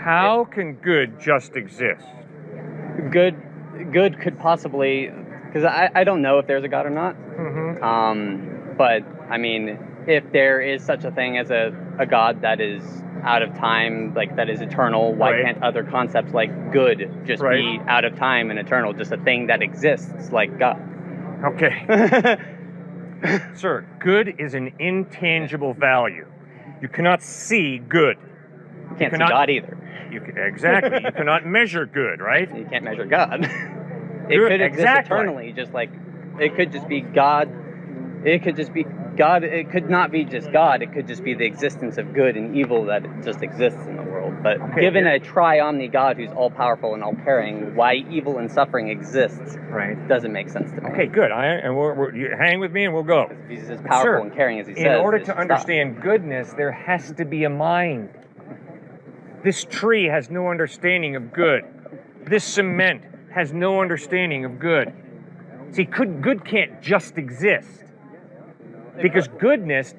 How can good just exist? Good could possibly, because I don't know if there's a God or not. But I mean, if there is such a thing as a God that is out of time, like that is eternal, why can't other concepts like good just be out of time and eternal, just a thing that exists like God? Okay. Sir, good is an intangible value. You cannot see good. You can't see God either. Exactly. You cannot measure good, right? You can't measure God. It could exist eternally, just like it could just be God. It could just be God. It could not be just God. It could just be the existence of good and evil that just exists in the world. But given a tri-omni God who's all-powerful and all-caring, why evil and suffering exists doesn't make sense to me. Okay, good. You hang with me and we'll go. If he's as powerful and caring as he says. In order to understand goodness, there has to be a mind. This tree has no understanding of good. This cement has no understanding of good. See, good can't just exist. Because goodness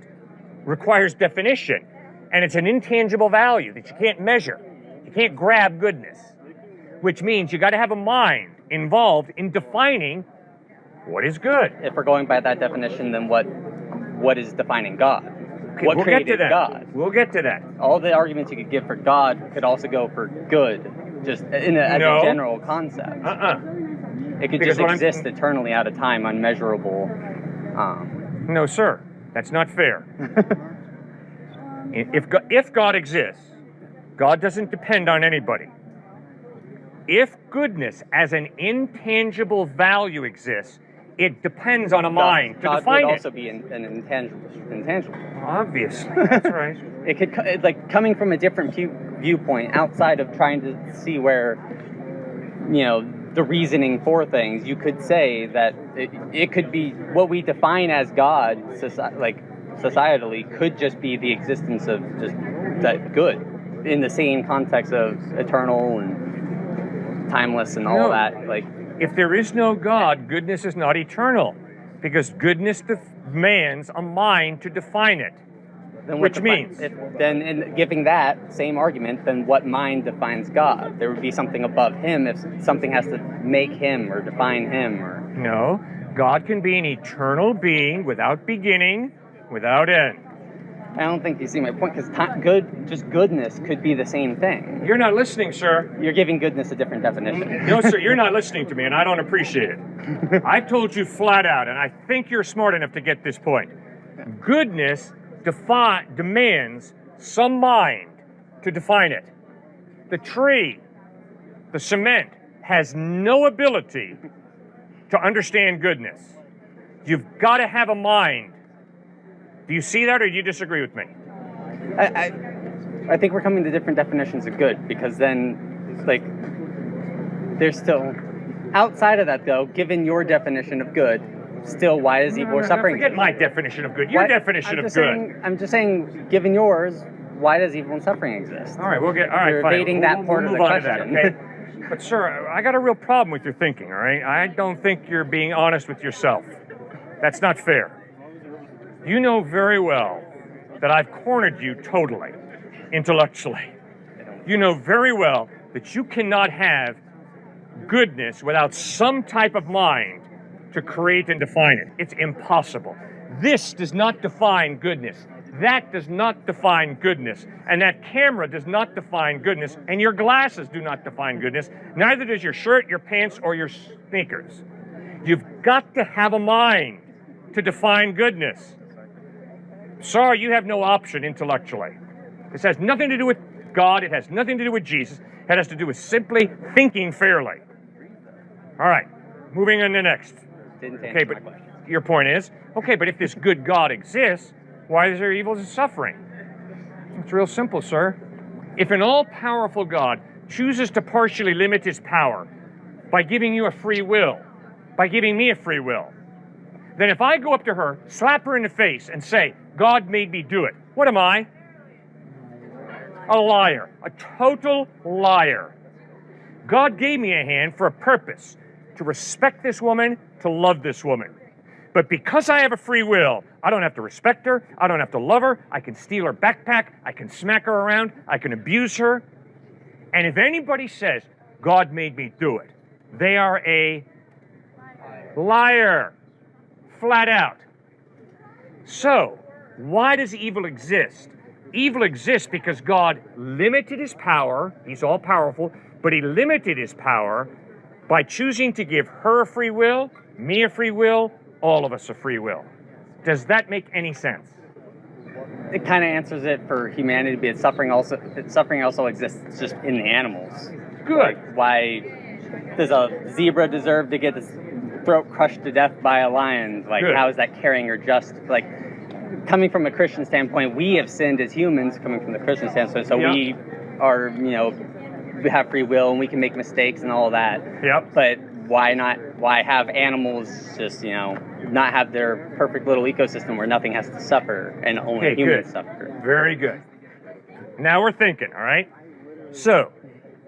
requires definition. And it's an intangible value that you can't measure. You can't grab goodness. Which means you got to have a mind involved in defining what is good. If we're going by that definition, then what is defining God? Okay, what created God? We'll get to that. All the arguments you could give for God could also go for good, just as a general concept. It could just exist eternally out of time, unmeasurable. No, sir. That's not fair. If God exists, God doesn't depend on anybody. If goodness as an intangible value exists, it depends on a mind to define it. God would also be an intangible. Obviously, that's right. It could, like, coming from a different viewpoint, outside of trying to see where, the reasoning for things, you could say that it could be what we define as God, societally, could just be the existence of just that good, in the same context of eternal and timeless and all that. Like, if there is no God, goodness is not eternal, because goodness demands a mind to define it. Which means, then in giving that same argument, then what mind defines God? There would be something above him if something has to make him or define him. No, God can be an eternal being without beginning, without end. I don't think you see my point, because goodness could be the same thing. You're not listening, sir. You're giving goodness a different definition. No, sir, you're not listening to me, and I don't appreciate it. I've told you flat out, and I think you're smart enough to get this point. Goodness demands some mind to define it. The tree, the cement, has no ability to understand goodness. You've got to have a mind. Do you see that, or do you disagree with me? I think we're coming to different definitions of good, because then, there's still, outside of that though, given your definition of good, still, why is evil or suffering? Forget my definition of good. Your definition of good. I'm just saying, given yours, why does evil and suffering exist? All right, You're fine. Evading that part of the question. Okay? But sir, I got a real problem with your thinking. All right, I don't think you're being honest with yourself. That's not fair. You know very well that I've cornered you totally, intellectually. You know very well that you cannot have goodness without some type of mind to create and define it. It's impossible. This does not define goodness. That does not define goodness. And that camera does not define goodness. And your glasses do not define goodness. Neither does your shirt, your pants, or your sneakers. You've got to have a mind to define goodness. Sorry, you have no option intellectually. This has nothing to do with God. It has nothing to do with Jesus. It has to do with simply thinking fairly. All right, moving on to next. Okay, but your point is, okay, but if this good God exists, why is there evil and suffering? It's real simple, sir. If an all-powerful God chooses to partially limit his power by giving you a free will, by giving me a free will, then if I go up to her, slap her in the face, and say, God made me do it, what am I? A liar. A total liar. God gave me a hand for a purpose, to respect this woman, to love this woman. But because I have a free will, I don't have to respect her, I don't have to love her, I can steal her backpack, I can smack her around, I can abuse her. And if anybody says, God made me do it, they are a liar, flat out. So, why does evil exist? Evil exists because God limited his power. He's all powerful, but he limited his power by choosing to give her a free will, me a free will, all of us a free will. Does that make any sense? It kind of answers it for humanity, but suffering also exists just in the animals. Good. Like, why does a zebra deserve to get its throat crushed to death by a lion? Like, Good. how is that caring or just? Like, coming from a Christian standpoint, we have sinned as humans. Coming from the Christian standpoint, so we are, we have free will and we can make mistakes and all that. Yep. But why not? Why have animals just, not have their perfect little ecosystem where nothing has to suffer and only humans suffer? Very good. Now we're thinking, all right? So,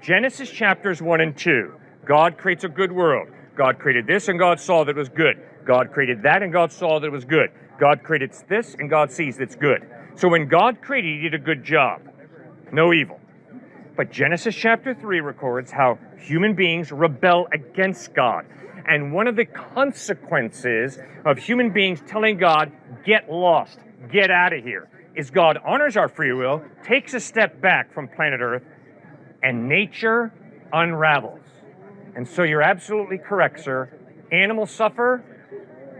Genesis chapters 1 and 2. God creates a good world. God created this and God saw that it was good. God created that and God saw that it was good. God created this and God sees that it's good. So when God created, he did a good job. No evil. But Genesis chapter 3 records how human beings rebel against God. And one of the consequences of human beings telling God, get lost, get out of here, is God honors our free will, takes a step back from planet Earth, and nature unravels. And so you're absolutely correct, sir. Animals suffer.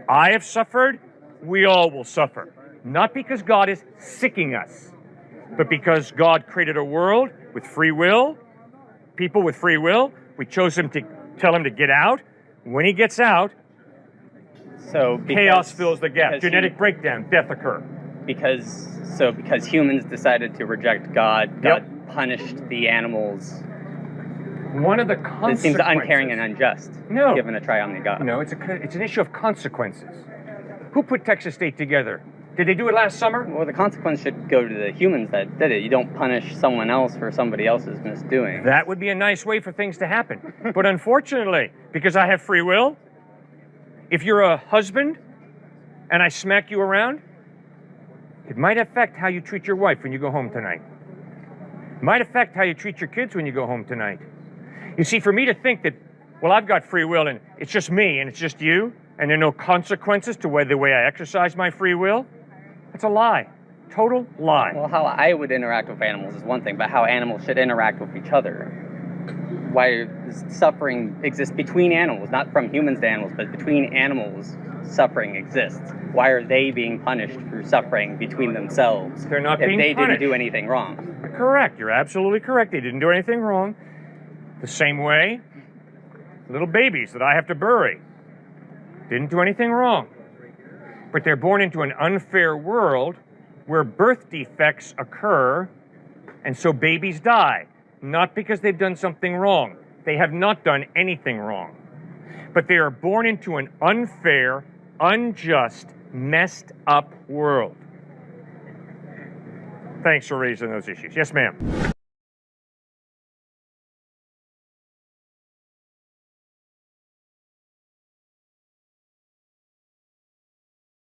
I have suffered. We all will suffer. Not because God is sicking us, but because God created a world with free will, people with free will. We chose him to tell him to get out. When he gets out, chaos fills the gap. Genetic breakdown, death occur. Because humans decided to reject God, God punished the animals. One of the consequences... It seems uncaring and unjust, given a triune God. No, it's an issue of consequences. Who put Texas State together? Did they do it last summer? Well, the consequence should go to the humans that did it. You don't punish someone else for somebody else's misdoing. That would be a nice way for things to happen. But unfortunately, because I have free will, if you're a husband and I smack you around, it might affect how you treat your wife when you go home tonight. It might affect how you treat your kids when you go home tonight. You see, for me to think that, well, I've got free will and it's just me and it's just you, and there are no consequences to the way I exercise my free will, that's a lie. Total lie. Well, how I would interact with animals is one thing, but how animals should interact with each other. Why does suffering exist between animals, not from humans to animals, but between animals, suffering exists. Why are they being punished for suffering between themselves? They're not being punished. If they didn't do anything wrong. You're correct. You're absolutely correct. They didn't do anything wrong. The same way, little babies that I have to bury didn't do anything wrong. But they're born into an unfair world where birth defects occur, and so babies die. Not because they've done something wrong. They have not done anything wrong. But they are born into an unfair, unjust, messed up world. Thanks for raising those issues. Yes, ma'am.